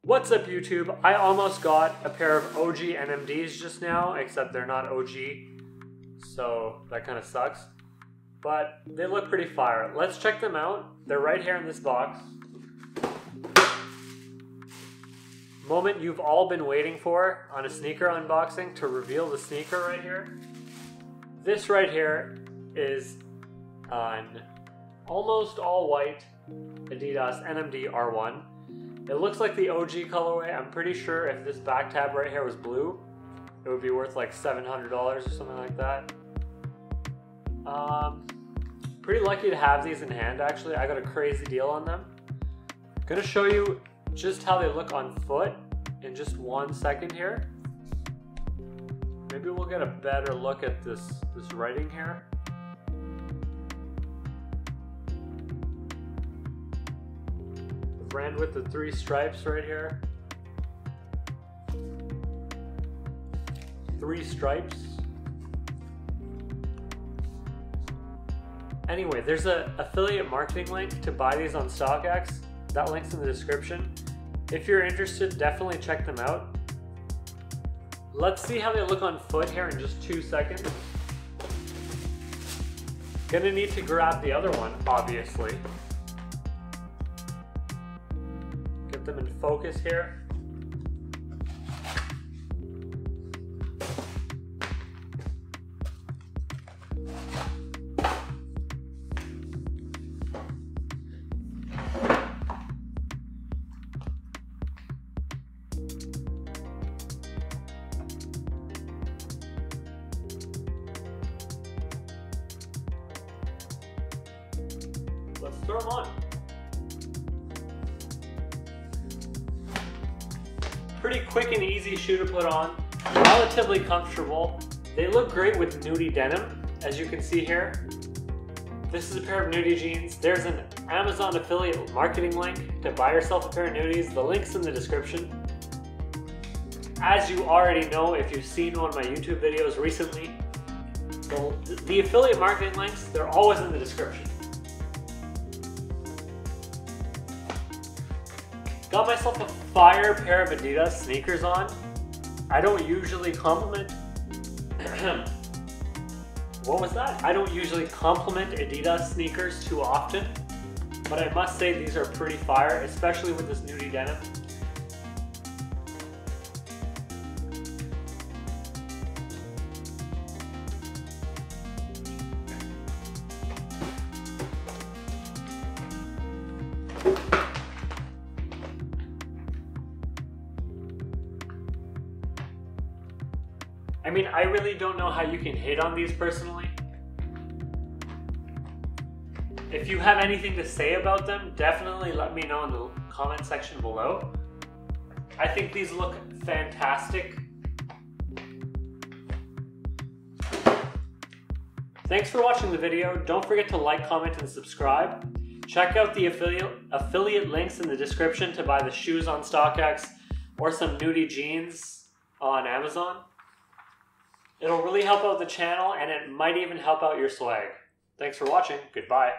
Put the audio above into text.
What's up YouTube? I almost got a pair of OG NMDs just now, except they're not OG, so that kind of sucks. But they look pretty fire. Let's check them out. They're right here in this box. Moment you've all been waiting for on a sneaker unboxing, to reveal the sneaker right here. This right here is an almost all white Adidas NMD R1. It looks like the OG colorway. I'm pretty sure if this back tab right here was blue, it would be worth like $700 or something like that. Pretty lucky to have these in hand actually. I got a crazy deal on them. Gonna show you just how they look on foot in just 1 second here. Maybe we'll get a better look at this writing here. Brand with the 3 stripes right here. 3 stripes. Anyway, there's an affiliate marketing link to buy these on StockX. That link's in the description. If you're interested, definitely check them out. Let's see how they look on foot here in just 2 seconds. Gonna need to grab the other one, obviously. Get them in focus here. Let's throw them on. Pretty quick and easy shoe to put on, relatively comfortable. They look great with nudie denim, as you can see here. This is a pair of nudie jeans. There's an Amazon affiliate marketing link to buy yourself a pair of nudies. The link's in the description. As you already know, if you've seen one of my YouTube videos recently, the affiliate marketing links, they're always in the description. Got myself a fire pair of Adidas sneakers on. I don't usually compliment what was that? I don't usually compliment Adidas sneakers too often, but I must say these are pretty fire, especially with this nudie denim. I mean, I really don't know how you can hate on these personally. If you have anything to say about them, definitely let me know in the comment section below. I think these look fantastic. Thanks for watching the video. Don't forget to like, comment, and subscribe. Check out the affiliate links in the description to buy the shoes on StockX or some nudie jeans on Amazon. It'll really help out the channel, and it might even help out your swag. Thanks for watching. Goodbye.